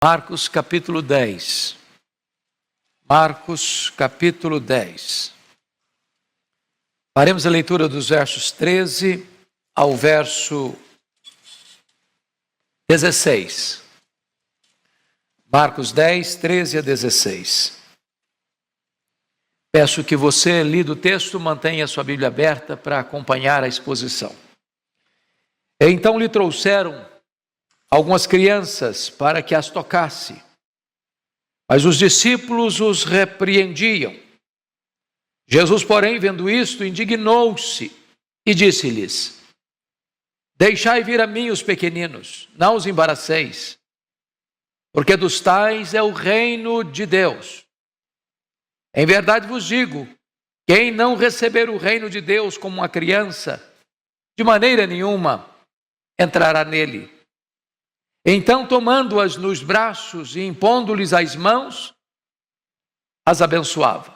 Marcos capítulo 10. Marcos capítulo 10. Faremos a leitura dos versos 13 ao verso 16. Marcos 10, 13 a 16. Peço que você, lido o texto, mantenha a sua Bíblia aberta para acompanhar a exposição. Então lhe trouxeram algumas crianças para que as tocasse, mas os discípulos os repreendiam. Jesus, porém, vendo isto, indignou-se e disse-lhes: Deixai vir a mim os pequeninos, não os embaraceis, porque dos tais é o reino de Deus. Em verdade vos digo, quem não receber o reino de Deus como uma criança, de maneira nenhuma entrará nele. Então, tomando-as nos braços e impondo-lhes as mãos, as abençoava.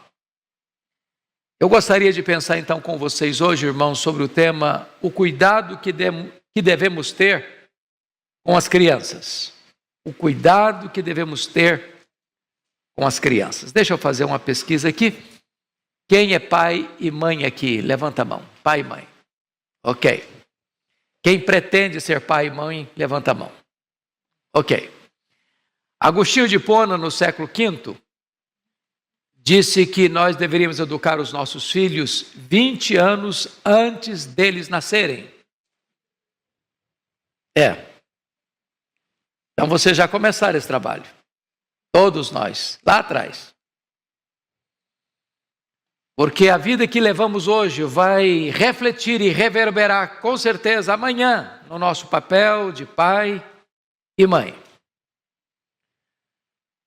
Eu gostaria de pensar então com vocês hoje, irmãos, sobre o tema, o cuidado que devemos ter com as crianças. O cuidado que devemos ter com as crianças. Deixa eu fazer uma pesquisa aqui. Quem é pai e mãe aqui? Levanta a mão. Pai e mãe. Ok. Quem pretende ser pai e mãe, levanta a mão. Ok. Agostinho de Hipona, no século V, disse que nós deveríamos educar os nossos filhos 20 anos antes deles nascerem. Então vocês já começaram esse trabalho. Todos nós, lá atrás. Porque a vida que levamos hoje vai refletir e reverberar com certeza amanhã no nosso papel de pai e mãe.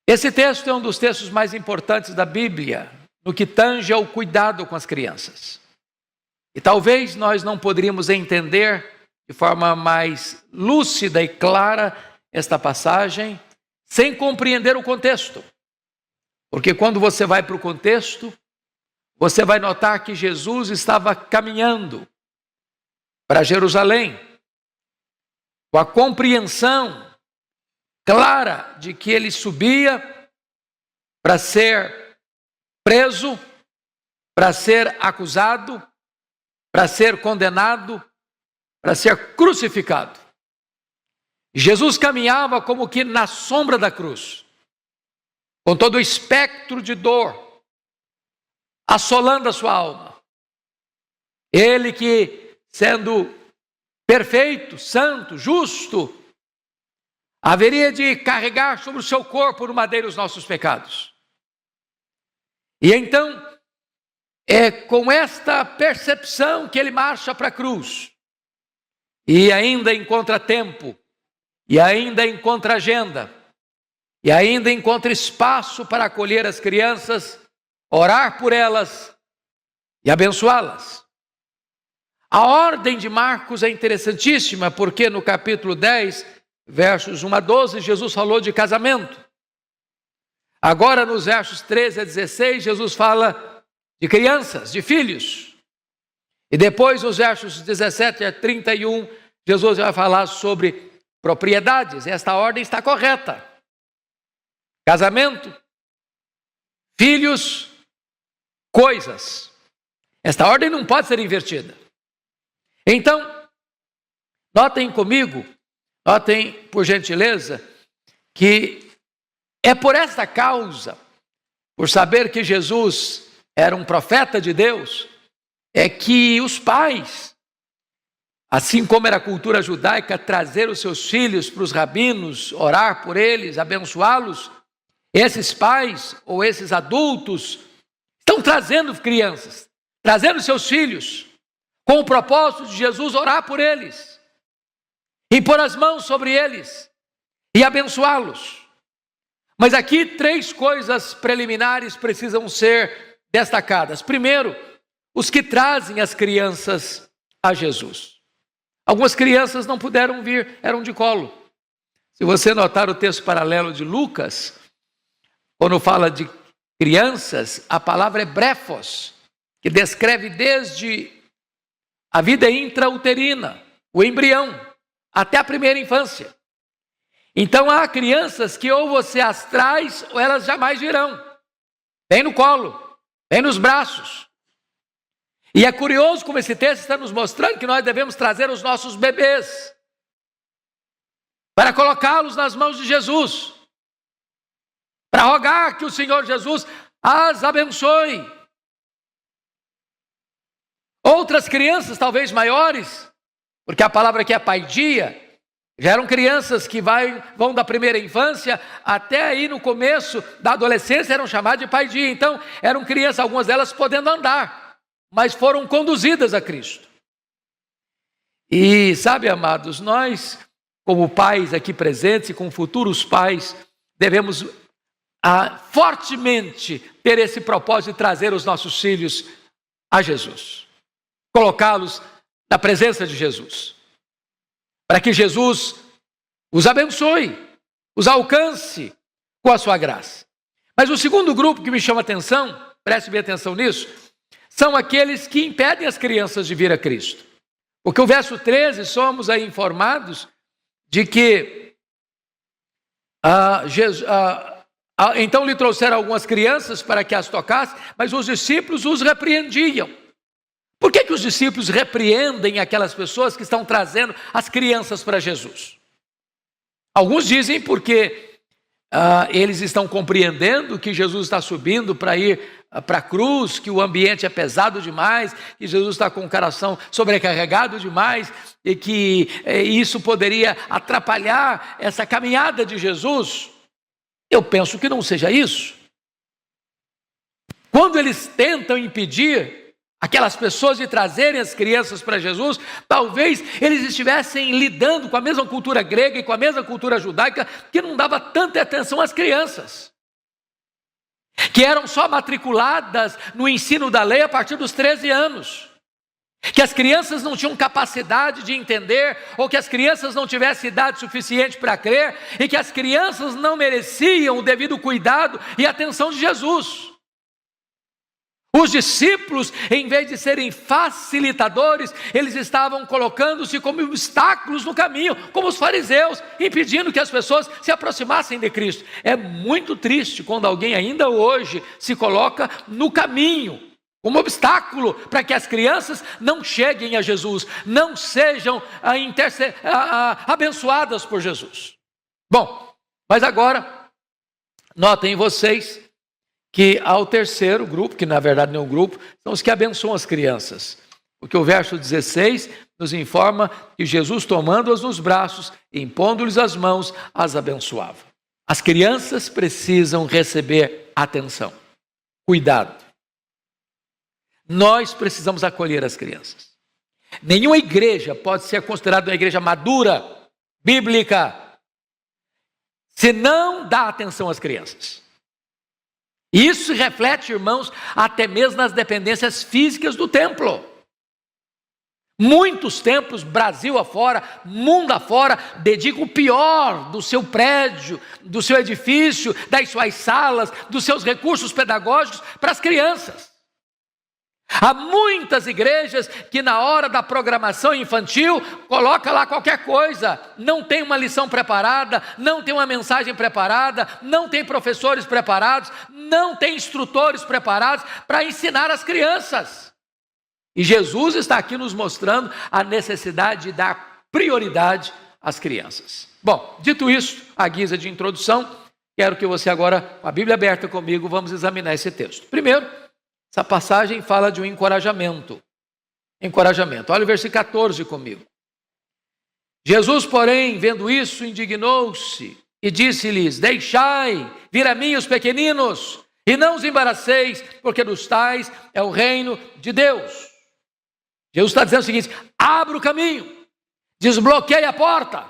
Esse texto é um dos textos mais importantes da Bíblia, no que tange ao cuidado com as crianças. E talvez nós não poderíamos entender de forma mais lúcida e clara esta passagem, sem compreender o contexto. Porque quando você vai para o contexto, você vai notar que Jesus estava caminhando para Jerusalém, com a compreensão clara de que ele subia para ser preso, para ser acusado, para ser condenado, para ser crucificado. Jesus caminhava como que na sombra da cruz, com todo o espectro de dor assolando a sua alma. Ele que, sendo perfeito, santo, justo, haveria de carregar sobre o seu corpo no madeiro os nossos pecados. E então, é com esta percepção que ele marcha para a cruz. E ainda encontra tempo, e ainda encontra agenda, e ainda encontra espaço para acolher as crianças, orar por elas e abençoá-las. A ordem de Marcos é interessantíssima, porque no capítulo 10, versos 1 a 12, Jesus falou de casamento. Agora, nos versos 13 a 16, Jesus fala de crianças, de filhos. E depois, nos versos 17 a 31, Jesus vai falar sobre propriedades. Esta ordem está correta. Casamento, filhos, coisas. Esta ordem não pode ser invertida. Então, notem comigo, notem, por gentileza, que é por esta causa, por saber que Jesus era um profeta de Deus, é que os pais, assim como era a cultura judaica, trazer os seus filhos para os rabinos, orar por eles, abençoá-los, esses pais ou esses adultos estão trazendo crianças, trazendo seus filhos, com o propósito de Jesus orar por eles, impor as mãos sobre eles e abençoá-los. Mas aqui 3 coisas preliminares precisam ser destacadas. Primeiro, os que trazem as crianças a Jesus. Algumas crianças não puderam vir, eram de colo. Se você notar o texto paralelo de Lucas, quando fala de crianças, a palavra é brefos, que descreve desde a vida intrauterina, o embrião, até a primeira infância. Então há crianças que ou você as traz ou elas jamais virão. Vem no colo, vem nos braços. E é curioso como esse texto está nos mostrando que nós devemos trazer os nossos bebês para colocá-los nas mãos de Jesus, para rogar que o Senhor Jesus as abençoe. Outras crianças, talvez maiores, porque a palavra aqui é paidia, já eram crianças que vão da primeira infância até aí no começo da adolescência, eram chamadas de paidia. Então, eram crianças, algumas delas podendo andar, mas foram conduzidas a Cristo. E sabe, amados, nós, como pais aqui presentes e como futuros pais, devemos fortemente ter esse propósito de trazer os nossos filhos a Jesus, colocá-los na presença de Jesus, para que Jesus os abençoe, os alcance com a sua graça. Mas o segundo grupo que me chama a atenção, preste bem atenção nisso, são aqueles que impedem as crianças de vir a Cristo. Porque o verso 13, somos aí informados de que então lhe trouxeram algumas crianças para que as tocasse, mas os discípulos os repreendiam. Por que os discípulos repreendem aquelas pessoas que estão trazendo as crianças para Jesus? Alguns dizem porque eles estão compreendendo que Jesus está subindo para ir para a cruz, que o ambiente é pesado demais, que Jesus está com o coração sobrecarregado demais e que isso poderia atrapalhar essa caminhada de Jesus. Eu penso que não seja isso. Quando eles tentam impedir aquelas pessoas de trazerem as crianças para Jesus, talvez eles estivessem lidando com a mesma cultura grega e com a mesma cultura judaica, que não dava tanta atenção às crianças, que eram só matriculadas no ensino da lei a partir dos 13 anos, que as crianças não tinham capacidade de entender, ou que as crianças não tivessem idade suficiente para crer, e que as crianças não mereciam o devido cuidado e atenção de Jesus. Os discípulos, em vez de serem facilitadores, eles estavam colocando-se como obstáculos no caminho, como os fariseus, impedindo que as pessoas se aproximassem de Cristo. É muito triste quando alguém ainda hoje se coloca no caminho, como obstáculo para que as crianças não cheguem a Jesus, não sejam abençoadas por Jesus. Bom, mas agora, notem vocês que há o terceiro grupo, que na verdade não é um grupo, são os que abençoam as crianças. Porque o verso 16 nos informa que Jesus, tomando-as nos braços, impondo-lhes as mãos, as abençoava. As crianças precisam receber atenção, cuidado. Nós precisamos acolher as crianças. Nenhuma igreja pode ser considerada uma igreja madura, bíblica, se não dá atenção às crianças. Isso reflete, irmãos, até mesmo nas dependências físicas do templo. Muitos templos, Brasil afora, mundo afora, dedicam o pior do seu prédio, do seu edifício, das suas salas, dos seus recursos pedagógicos para as crianças. Há muitas igrejas que na hora da programação infantil coloca lá qualquer coisa, não tem uma lição preparada, não tem uma mensagem preparada, não tem professores preparados, não tem instrutores preparados para ensinar as crianças. E Jesus está aqui nos mostrando a necessidade de dar prioridade às crianças. Bom, dito isso, à guisa de introdução, quero que você agora, com a Bíblia aberta comigo, vamos examinar esse texto. Primeiro, essa passagem fala de um encorajamento. Encorajamento. Olha o versículo 14 comigo. Jesus, porém, vendo isso, indignou-se e disse-lhes: deixai vir a mim os pequeninos, e não os embaraceis, porque dos tais é o reino de Deus. Jesus está dizendo o seguinte: abra o caminho, desbloqueie a porta,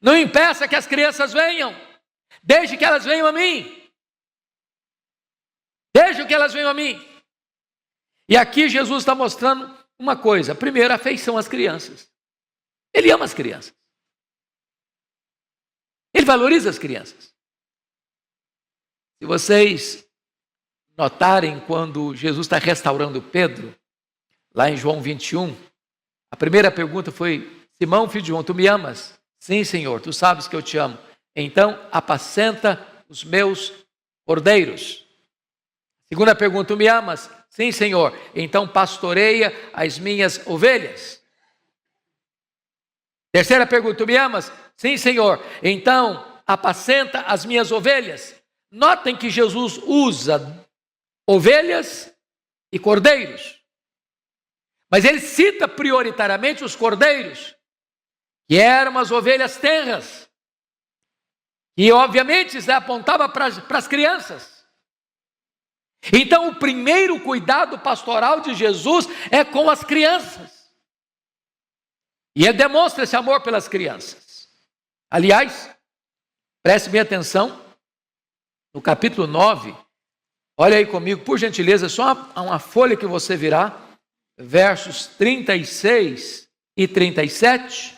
não impeça que as crianças venham, deixe que elas venham a mim. Deixe que elas venham a mim. E aqui Jesus está mostrando uma coisa. Primeiro, a afeição às crianças. Ele ama as crianças. Ele valoriza as crianças. Se vocês notarem, quando Jesus está restaurando Pedro, lá em João 21, a primeira pergunta foi: Simão, filho de João, tu me amas? Sim, Senhor, tu sabes que eu te amo. então apacenta os meus cordeiros. Segunda pergunta, me amas? Sim, Senhor. Então pastoreia as minhas ovelhas. Terceira pergunta, me amas? Sim, Senhor. Então apacenta as minhas ovelhas. Notem que Jesus usa ovelhas e cordeiros. Mas ele cita prioritariamente os cordeiros, que eram as ovelhas tenras. E obviamente isso apontava para as crianças. Então o primeiro cuidado pastoral de Jesus é com as crianças. E ele demonstra esse amor pelas crianças. Aliás, preste bem atenção, no capítulo 9, olha aí comigo, por gentileza, só uma folha que você virá, versos 36 e 37,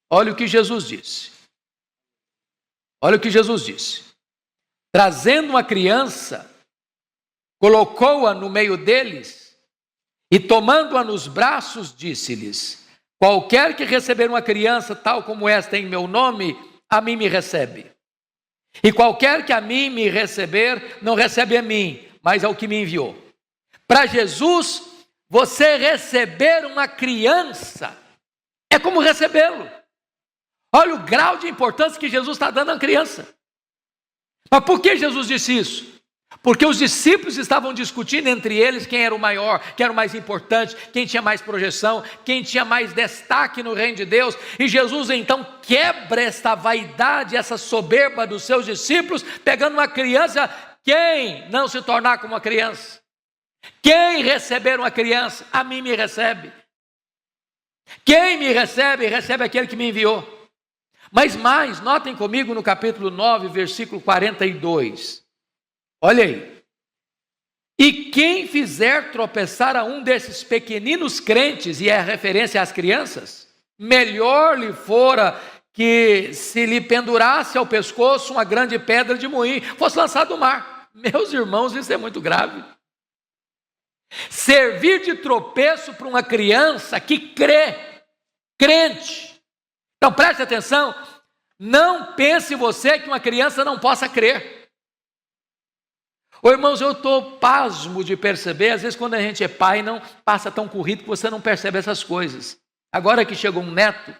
olha o que Jesus disse. Olha o que Jesus disse. Trazendo uma criança, colocou-a no meio deles e tomando-a nos braços, disse-lhes: qualquer que receber uma criança tal como esta em meu nome, a mim me recebe. E qualquer que a mim me receber, não recebe a mim, mas ao que me enviou. Para Jesus, você receber uma criança é como recebê-lo. Olha o grau de importância que Jesus está dando à criança. Mas por que Jesus disse isso? Porque os discípulos estavam discutindo entre eles quem era o maior, quem era o mais importante, quem tinha mais projeção, quem tinha mais destaque no reino de Deus. E Jesus então quebra esta vaidade, essa soberba dos seus discípulos, pegando uma criança. Quem não se tornar como uma criança? Quem receber uma criança, a mim me recebe. Quem me recebe, recebe aquele que me enviou. Mas mais, notem comigo no capítulo 9, versículo 42. Olha aí. E quem fizer tropeçar a um desses pequeninos crentes, e é referência às crianças, melhor lhe fora que se lhe pendurasse ao pescoço uma grande pedra de moinho, fosse lançado no mar. Meus irmãos, isso é muito grave. Servir de tropeço para uma criança que crente. Então preste atenção, não pense você que uma criança não possa crer. Ô irmãos, eu estou pasmo de perceber, às vezes quando a gente é pai, não passa tão corrido que você não percebe essas coisas. Agora que chegou um neto,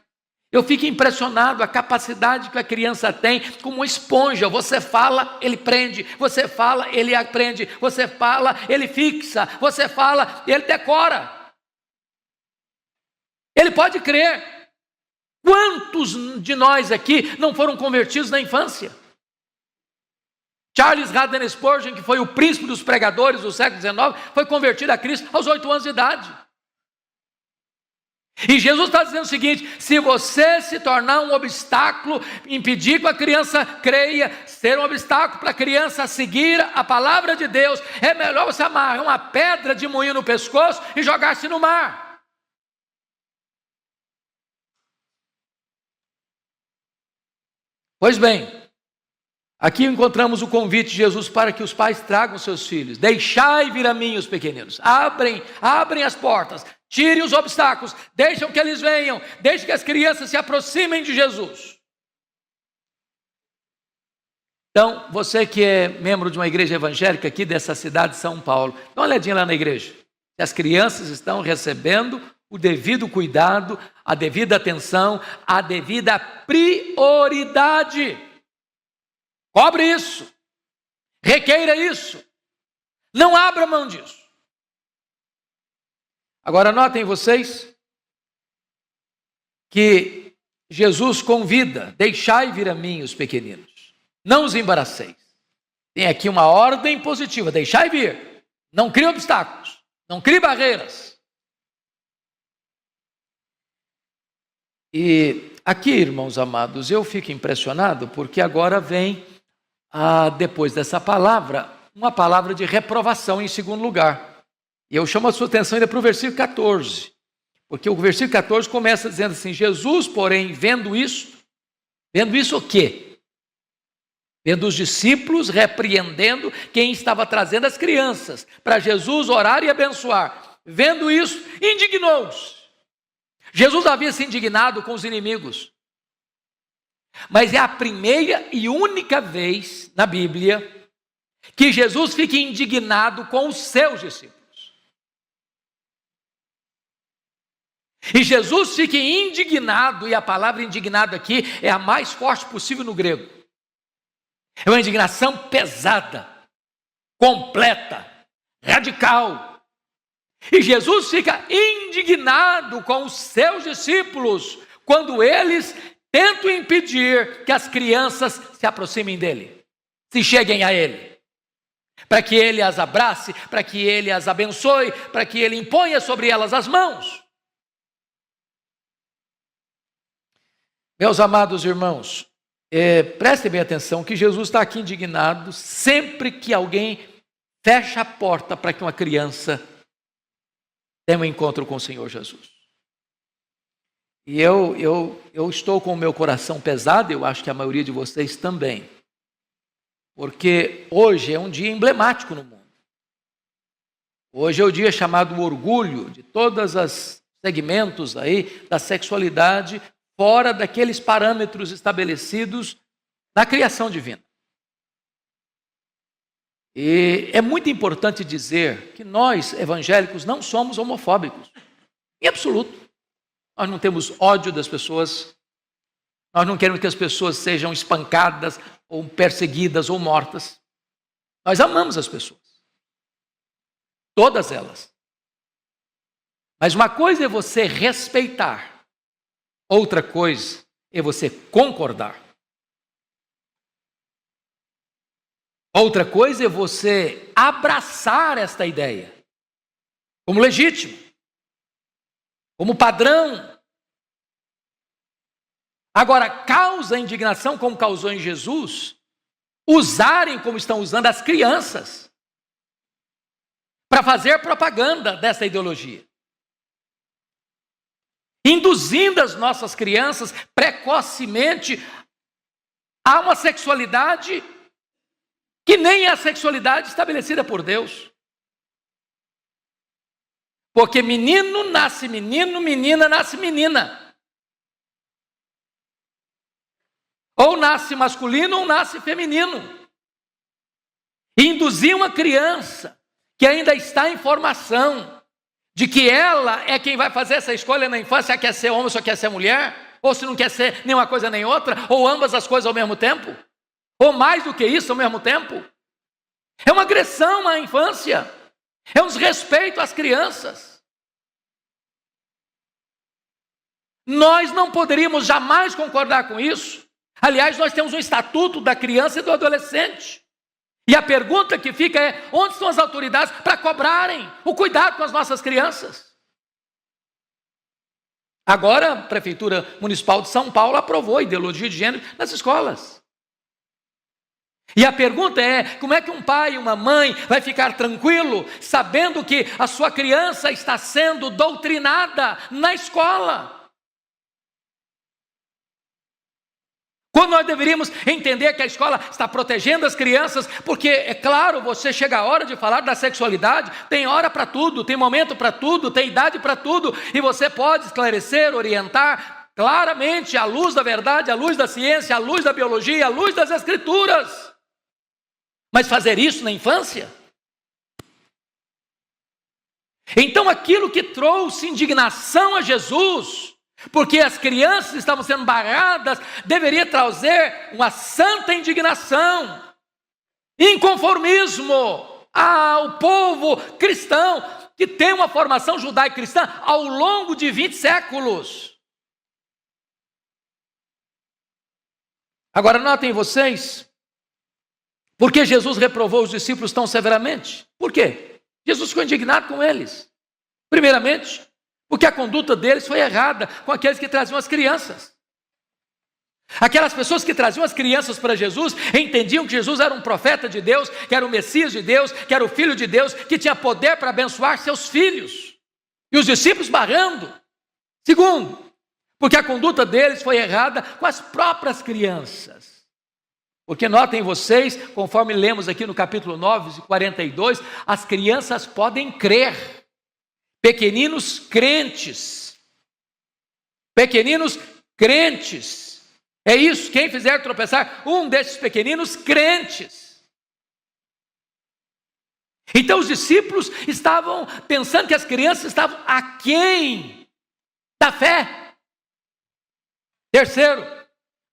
eu fico impressionado a capacidade que a criança tem como uma esponja. Você fala, ele prende, você fala, ele aprende, você fala, ele fixa, você fala, ele decora. Ele pode crer. Quantos de nós aqui não foram convertidos na infância? Charles Haddon Spurgeon, que foi o príncipe dos pregadores do século XIX, foi convertido a Cristo aos 8 anos de idade. E Jesus está dizendo o seguinte: se você se tornar um obstáculo, impedir que a criança creia, ser um obstáculo para a criança seguir a palavra de Deus, é melhor você amarrar uma pedra de moinho no pescoço e jogar-se no mar. Pois bem, aqui encontramos o convite de Jesus para que os pais tragam seus filhos. Deixai vir a mim os pequeninos. Abrem as portas, tirem os obstáculos, deixem que eles venham, deixem que as crianças se aproximem de Jesus. Então, você que é membro de uma igreja evangélica aqui dessa cidade de São Paulo, dá uma olhadinha lá na igreja. As crianças estão recebendo o devido cuidado, a devida atenção, a devida prioridade. Cobre isso, requeira isso, não abra mão disso. Agora notem vocês que Jesus convida: deixai vir a mim os pequeninos, não os embaraceis. Tem aqui uma ordem positiva: deixai vir, não crie obstáculos, não crie barreiras. E aqui, irmãos amados, eu fico impressionado porque agora vem, depois dessa palavra, uma palavra de reprovação em segundo lugar. E eu chamo a sua atenção ainda para o versículo 14, porque o versículo 14 começa dizendo assim: Jesus, porém, vendo isso o quê? Vendo os discípulos repreendendo quem estava trazendo as crianças para Jesus orar e abençoar. Vendo isso, indignou-se. Jesus havia se indignado com os inimigos. Mas é a primeira e única vez na Bíblia que Jesus fica indignado com os seus discípulos. E Jesus fica indignado, e a palavra indignado aqui é a mais forte possível no grego. É uma indignação pesada, completa, radical. E Jesus fica indignado com os seus discípulos quando eles tentam impedir que as crianças se aproximem dele, se cheguem a ele, para que ele as abrace, para que ele as abençoe, para que ele imponha sobre elas as mãos. Meus amados irmãos, prestem bem atenção que Jesus está aqui indignado sempre que alguém fecha a porta para que uma criança tenha um encontro com o Senhor Jesus. E eu estou com o meu coração pesado, eu acho que a maioria de vocês também, porque hoje é um dia emblemático no mundo. Hoje é o dia chamado orgulho de todos os segmentos aí da sexualidade, fora daqueles parâmetros estabelecidos na criação divina. E é muito importante dizer que nós, evangélicos, não somos homofóbicos, em absoluto. Nós não temos ódio das pessoas, nós não queremos que as pessoas sejam espancadas, ou perseguidas, ou mortas. Nós amamos as pessoas, todas elas. Mas uma coisa é você respeitar, outra coisa é você concordar. Outra coisa é você abraçar esta ideia como legítimo, como padrão. Agora, causa indignação, como causou em Jesus, usarem como estão usando as crianças para fazer propaganda dessa ideologia, induzindo as nossas crianças precocemente a uma sexualidade que nem é a sexualidade estabelecida por Deus. Porque menino nasce menino, menina nasce menina. Ou nasce masculino ou nasce feminino. E induzir uma criança que ainda está em formação, de que ela é quem vai fazer essa escolha na infância, quer ser homem ou só quer ser mulher, ou se não quer ser nenhuma coisa nem outra, ou ambas as coisas ao mesmo tempo, ou mais do que isso ao mesmo tempo. É uma agressão à infância, é um desrespeito às crianças. Nós não poderíamos jamais concordar com isso. Aliás, nós temos um estatuto da criança e do adolescente. E a pergunta que fica é: onde estão as autoridades para cobrarem o cuidado com as nossas crianças? Agora, a Prefeitura Municipal de São Paulo aprovou a ideologia de gênero nas escolas. E a pergunta é: como é que um pai e uma mãe vai ficar tranquilo sabendo que a sua criança está sendo doutrinada na escola? Quando nós deveríamos entender que a escola está protegendo as crianças, porque, é claro, você chega a hora de falar da sexualidade, tem hora para tudo, tem momento para tudo, tem idade para tudo, e você pode esclarecer, orientar claramente à luz da verdade, à luz da ciência, à luz da biologia, à luz das escrituras. Mas fazer isso na infância? Então aquilo que trouxe indignação a Jesus, porque as crianças estavam sendo barradas, deveria trazer uma santa indignação, inconformismo ao povo cristão, que tem uma formação judaico-cristã ao longo de 20 séculos. Agora notem vocês, por que Jesus reprovou os discípulos tão severamente? Por quê? Jesus ficou indignado com eles. Primeiramente, porque a conduta deles foi errada com aqueles que traziam as crianças. Aquelas pessoas que traziam as crianças para Jesus entendiam que Jesus era um profeta de Deus, que era o Messias de Deus, que era o Filho de Deus, que tinha poder para abençoar seus filhos. E os discípulos barrando. Segundo, porque a conduta deles foi errada com as próprias crianças. Porque notem vocês, conforme lemos aqui no capítulo 9, 42, as crianças podem crer. Pequeninos crentes. Pequeninos crentes. É isso, quem fizer tropeçar um desses pequeninos crentes. Então os discípulos estavam pensando que as crianças estavam aquém da fé. Terceiro,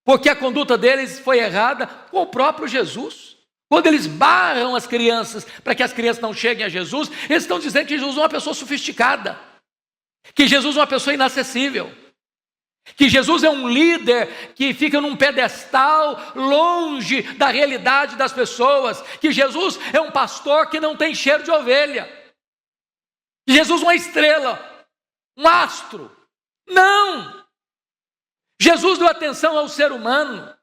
porque a conduta deles foi errada com o próprio Jesus. Quando eles barram as crianças para que as crianças não cheguem a Jesus, eles estão dizendo que Jesus é uma pessoa sofisticada, que Jesus é uma pessoa inacessível, que Jesus é um líder que fica num pedestal longe da realidade das pessoas, que Jesus é um pastor que não tem cheiro de ovelha, que Jesus é uma estrela, um astro. Não! Jesus deu atenção ao ser humano.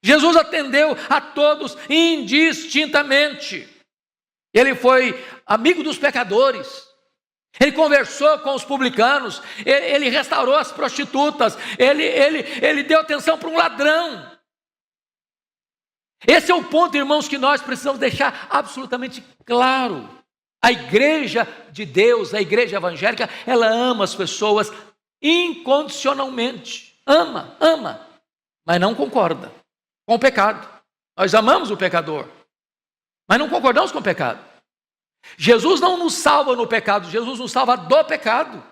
Jesus atendeu a todos indistintamente. Ele foi amigo dos pecadores. Ele conversou com os publicanos. Ele restaurou as prostitutas. Ele deu atenção para um ladrão. Esse é o ponto, irmãos, que nós precisamos deixar absolutamente claro. A igreja de Deus, a igreja evangélica, ela ama as pessoas incondicionalmente. Ama, mas não concorda com o pecado. Nós amamos o pecador, mas não concordamos com o pecado. Jesus não nos salva no pecado, Jesus nos salva do pecado.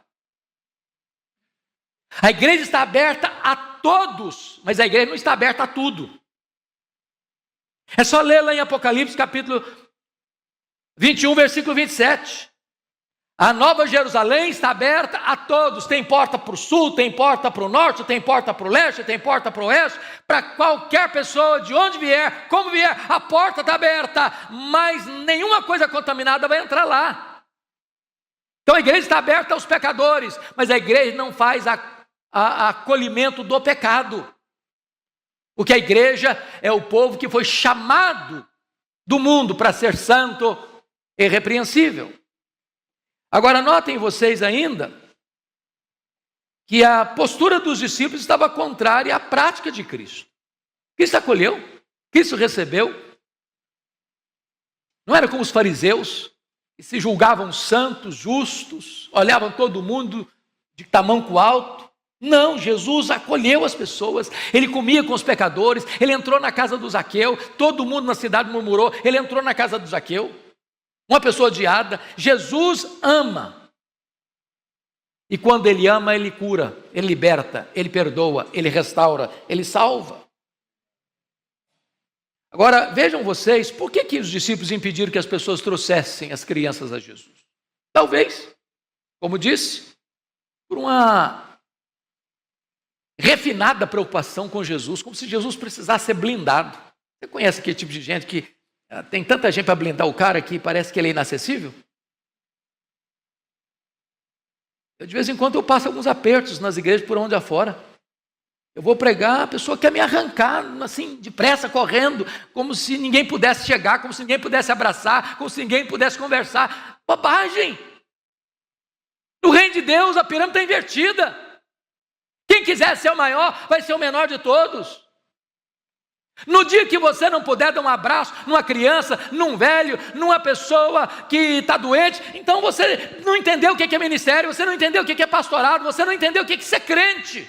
A igreja está aberta a todos, mas a igreja não está aberta a tudo. É só ler lá em Apocalipse capítulo 21, versículo 27. A Nova Jerusalém está aberta a todos. Tem porta para o sul, tem porta para o norte, tem porta para o leste, tem porta para o oeste. Para qualquer pessoa, de onde vier, como vier, a porta está aberta. Mas nenhuma coisa contaminada vai entrar lá. Então a igreja está aberta aos pecadores, mas a igreja não faz acolhimento do pecado. Porque a igreja é o povo que foi chamado do mundo para ser santo e irrepreensível. Agora notem vocês ainda que a postura dos discípulos estava contrária à prática de Cristo. Cristo acolheu, Cristo recebeu. Não era como os fariseus, que se julgavam santos, justos, olhavam todo mundo de tamanco alto. Não, Jesus acolheu as pessoas, ele comia com os pecadores, ele entrou na casa do Zaqueu, todo mundo na cidade murmurou, ele entrou na casa do Zaqueu. Uma pessoa odiada. Jesus ama. E quando ele ama, ele cura, ele liberta, ele perdoa, ele restaura, ele salva. Agora, vejam vocês, por que os discípulos impediram que as pessoas trouxessem as crianças a Jesus? Talvez, como disse, por uma refinada preocupação com Jesus, como se Jesus precisasse ser blindado. Você conhece aquele tipo de gente que tem tanta gente para blindar o cara que parece que ele é inacessível? De vez em quando eu passo alguns apertos nas igrejas por onde afora. Eu vou pregar, a pessoa quer me arrancar, assim, depressa, correndo, como se ninguém pudesse chegar, como se ninguém pudesse abraçar, como se ninguém pudesse conversar. Bobagem! No reino de Deus a pirâmide está invertida. Quem quiser ser o maior, vai ser o menor de todos. No dia que você não puder dar um abraço numa criança, num velho, numa pessoa que está doente, então você não entendeu o que é ministério, você não entendeu o que é pastorado, você não entendeu o que é ser crente.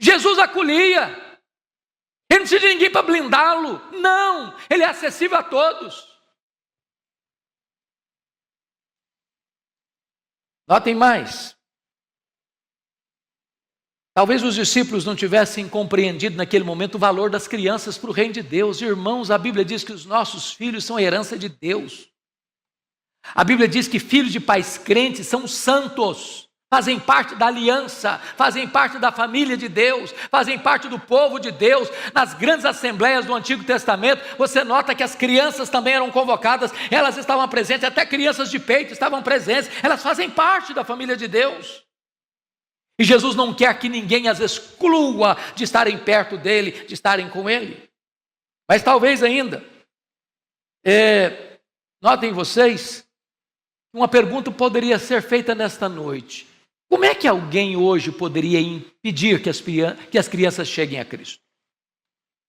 Jesus acolhia. Ele não precisa de ninguém para blindá-lo. Não, ele é acessível a todos. Notem mais. Talvez os discípulos não tivessem compreendido naquele momento o valor das crianças para o reino de Deus. Irmãos, a Bíblia diz que os nossos filhos são herança de Deus. A Bíblia diz que filhos de pais crentes são santos, fazem parte da aliança, fazem parte da família de Deus, fazem parte do povo de Deus. Nas grandes assembleias do Antigo Testamento, você nota que as crianças também eram convocadas, elas estavam presentes, até crianças de peito estavam presentes, elas fazem parte da família de Deus. E Jesus não quer que ninguém as exclua de estarem perto dele, de estarem com ele. Mas talvez ainda, notem vocês, uma pergunta poderia ser feita nesta noite. Como é que alguém hoje poderia impedir que as crianças cheguem a Cristo?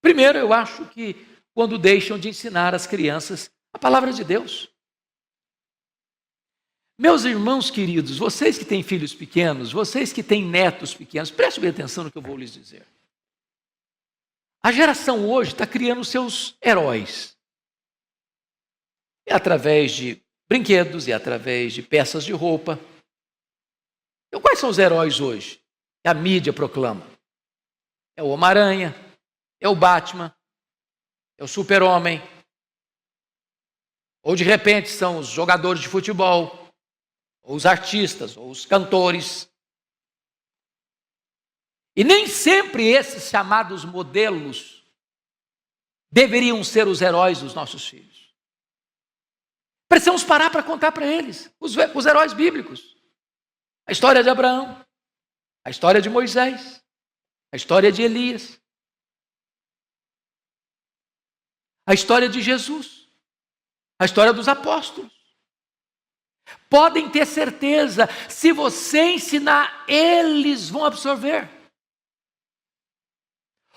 Primeiro, eu acho que quando deixam de ensinar às crianças a palavra de Deus. Meus irmãos queridos, vocês que têm filhos pequenos, vocês que têm netos pequenos, prestem bem atenção no que eu vou lhes dizer. A geração hoje está criando seus heróis. É através de brinquedos, é através de peças de roupa. Então, quais são os heróis hoje? Que a mídia proclama. É o Homem-Aranha, é o Batman, é o Super-Homem. Ou de repente são os jogadores de futebol, ou os artistas, ou os cantores. E nem sempre esses chamados modelos deveriam ser os heróis dos nossos filhos. Precisamos parar para contar para eles os heróis bíblicos. A história de Abraão, a história de Moisés, a história de Elias, a história de Jesus, a história dos apóstolos. Podem ter certeza, se você ensinar, eles vão absorver.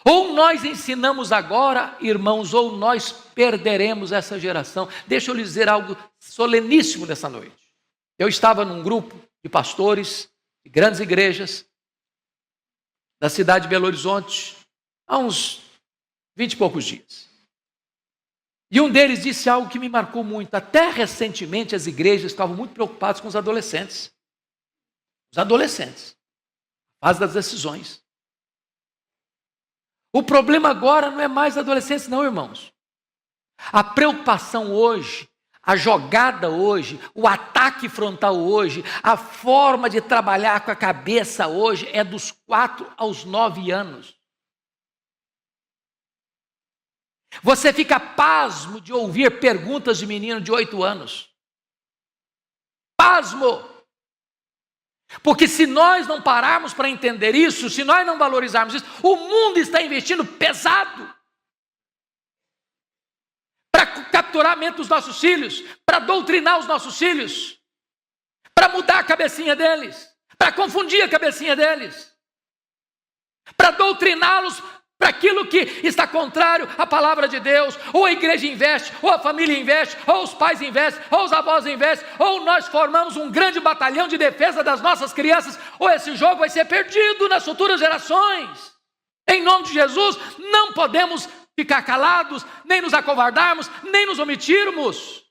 Ou nós ensinamos agora, irmãos, ou nós perderemos essa geração. Deixa eu lhes dizer algo soleníssimo nessa noite. Eu estava num grupo de pastores de grandes igrejas da cidade de Belo Horizonte há uns 20 e poucos dias. E um deles disse algo que me marcou muito. Até recentemente as igrejas estavam muito preocupadas com os adolescentes. Os adolescentes. Fase das decisões. O problema agora não é mais adolescentes, não, irmãos. A preocupação hoje, a jogada hoje, o ataque frontal hoje, a forma de trabalhar com a cabeça hoje é dos 4 aos 9 anos. Você fica pasmo de ouvir perguntas de menino de 8 anos. Pasmo! Porque se nós não pararmos para entender isso, se nós não valorizarmos isso, o mundo está investindo pesado para capturar a mente dos nossos filhos, para doutrinar os nossos filhos, para mudar a cabecinha deles, para confundir a cabecinha deles, para doutriná-los para aquilo que está contrário à palavra de Deus. Ou a igreja investe, ou a família investe, ou os pais investem, ou os avós investem, ou nós formamos um grande batalhão de defesa das nossas crianças, ou esse jogo vai ser perdido nas futuras gerações. Em nome de Jesus, não podemos ficar calados, nem nos acovardarmos, nem nos omitirmos.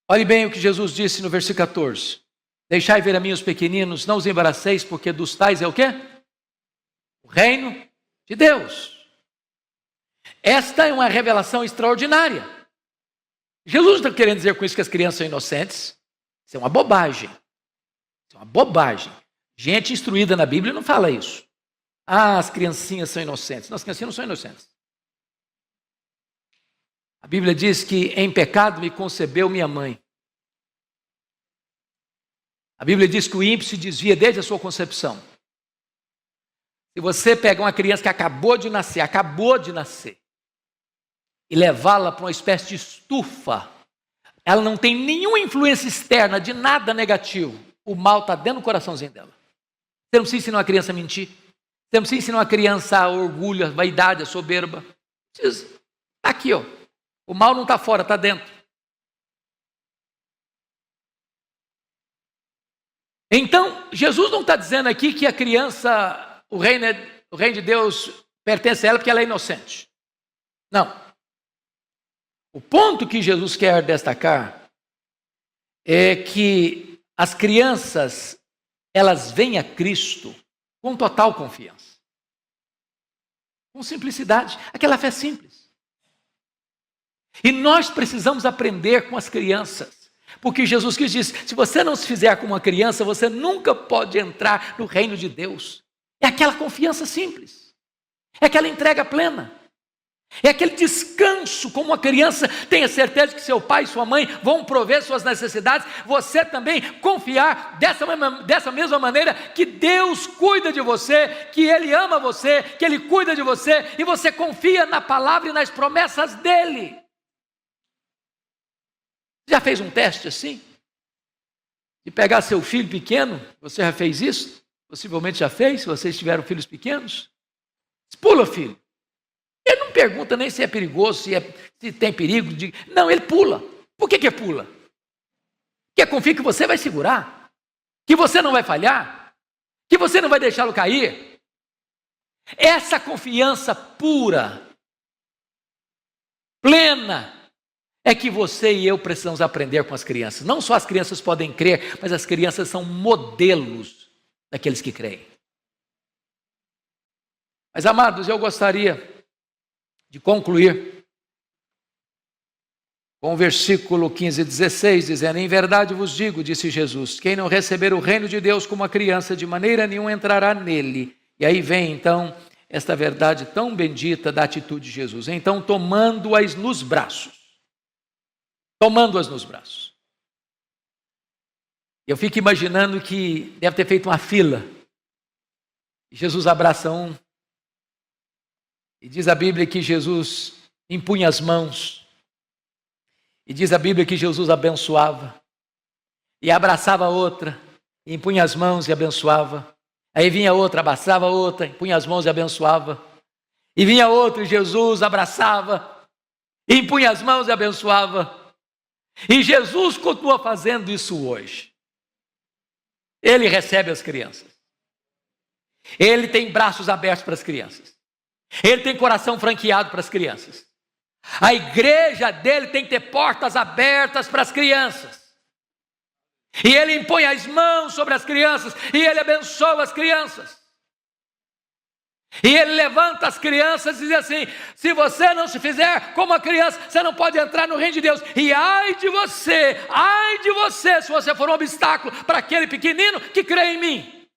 Olhe bem o que Jesus disse no versículo 14. Deixai ver a mim os pequeninos, não os embaraceis, porque dos tais é o quê? O reino de Deus. Esta é uma revelação extraordinária. Jesus não está querendo dizer com isso que as crianças são inocentes. Isso é uma bobagem. Isso é uma bobagem. Gente instruída na Bíblia não fala isso. Ah, as criancinhas são inocentes. Não, as criancinhas não são inocentes. A Bíblia diz que em pecado me concebeu minha mãe. A Bíblia diz que o ímpio se desvia desde a sua concepção. Se você pegar uma criança que acabou de nascer, e levá-la para uma espécie de estufa, ela não tem nenhuma influência externa de nada negativo. O mal está dentro do coraçãozinho dela. Você não precisa ensinar uma criança a mentir. Você não precisa ensinar uma criança a orgulho, a vaidade, a soberba. Está aqui, ó. O mal não está fora, está dentro. Então, Jesus não está dizendo aqui que a criança, o reino de Deus pertence a ela porque ela é inocente. Não. O ponto que Jesus quer destacar é que as crianças, elas vêm a Cristo com total confiança. Com simplicidade, aquela fé simples. E nós precisamos aprender com as crianças, porque Jesus quis dizer, se você não se fizer como uma criança, você nunca pode entrar no reino de Deus. É aquela confiança simples, é aquela entrega plena, é aquele descanso, como uma criança tenha certeza que seu pai e sua mãe vão prover suas necessidades, você também confiar dessa mesma maneira que Deus cuida de você, que Ele ama você, que Ele cuida de você, e você confia na palavra e nas promessas dEle. Já fez um teste assim? De pegar seu filho pequeno? Você já fez isso? Possivelmente já fez, se vocês tiveram filhos pequenos. Pula, filho. Ele não pergunta nem se é perigoso, se tem perigo. Não, ele pula. Por que pula? Que confia que você vai segurar, que você não vai falhar, que você não vai deixá-lo cair. Essa confiança pura, plena, é que você e eu precisamos aprender com as crianças. Não só as crianças podem crer, mas as crianças são modelos daqueles que creem. Mas, amados, eu gostaria de concluir com o versículo 15 e 16, dizendo: em verdade vos digo, disse Jesus, quem não receber o reino de Deus como uma criança, de maneira nenhuma entrará nele. E aí vem, então, esta verdade tão bendita da atitude de Jesus. Então, tomando-as nos braços. Eu fico imaginando que deve ter feito uma fila. E Jesus abraça um. E diz a Bíblia que Jesus impunha as mãos. E diz a Bíblia que Jesus abençoava. E abraçava outra. E impunha as mãos e abençoava. Aí vinha outra, abraçava outra, impunha as mãos e abençoava. E vinha outra e Jesus abraçava. E impunha as mãos e abençoava. E Jesus continua fazendo isso hoje. Ele recebe as crianças. Ele tem braços abertos para as crianças. Ele tem coração franqueado para as crianças. A igreja dele tem que ter portas abertas para as crianças. E ele impõe as mãos sobre as crianças. E ele abençoa as crianças. E ele levanta as crianças e diz assim: se você não se fizer como a criança, você não pode entrar no reino de Deus. E ai de você, se você for um obstáculo para aquele pequenino que crê em mim.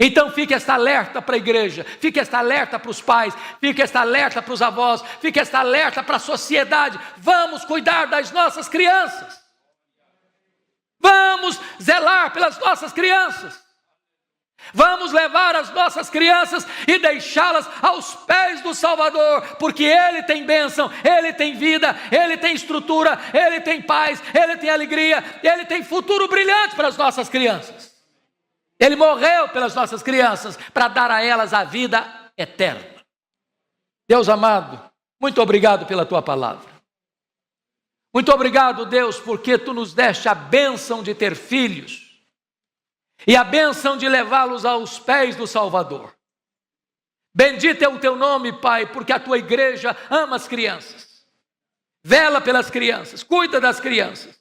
Então fique esta alerta para a igreja, fique esta alerta para os pais, fique esta alerta para os avós, fique esta alerta para a sociedade. Vamos cuidar das nossas crianças. Vamos zelar pelas nossas crianças. Vamos levar as nossas crianças e deixá-las aos pés do Salvador, porque Ele tem bênção, Ele tem vida, Ele tem estrutura, Ele tem paz, Ele tem alegria, Ele tem futuro brilhante para as nossas crianças. Ele morreu pelas nossas crianças para dar a elas a vida eterna. Deus amado, muito obrigado pela Tua palavra. Muito obrigado, Deus, porque Tu nos deste a bênção de ter filhos. E a bênção de levá-los aos pés do Salvador. Bendito é o teu nome, Pai, porque a tua igreja ama as crianças. Vela pelas crianças, cuida das crianças.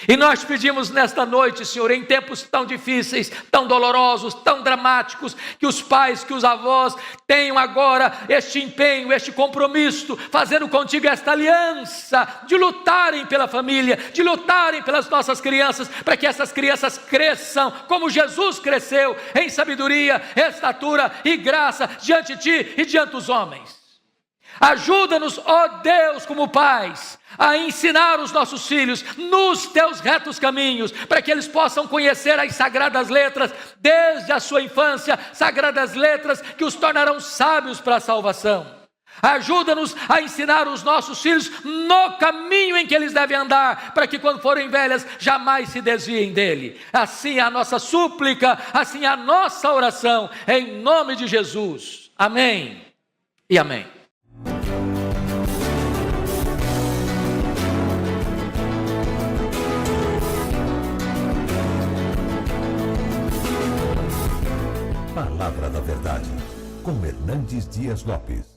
E nós pedimos nesta noite, Senhor, em tempos tão difíceis, tão dolorosos, tão dramáticos, que os pais, que os avós tenham agora este empenho, este compromisso, fazendo contigo esta aliança, de lutarem pela família, de lutarem pelas nossas crianças, para que essas crianças cresçam como Jesus cresceu, em sabedoria, estatura e graça diante de ti e diante dos homens. Ajuda-nos, ó Deus, como pais, a ensinar os nossos filhos nos teus retos caminhos, para que eles possam conhecer as sagradas letras desde a sua infância, sagradas letras que os tornarão sábios para a salvação. Ajuda-nos a ensinar os nossos filhos no caminho em que eles devem andar, para que quando forem velhas jamais se desviem dele. Assim é a nossa súplica, assim é a nossa oração, em nome de Jesus. Amém e amém. Palavra da Verdade, com Hernandes Dias Lopes.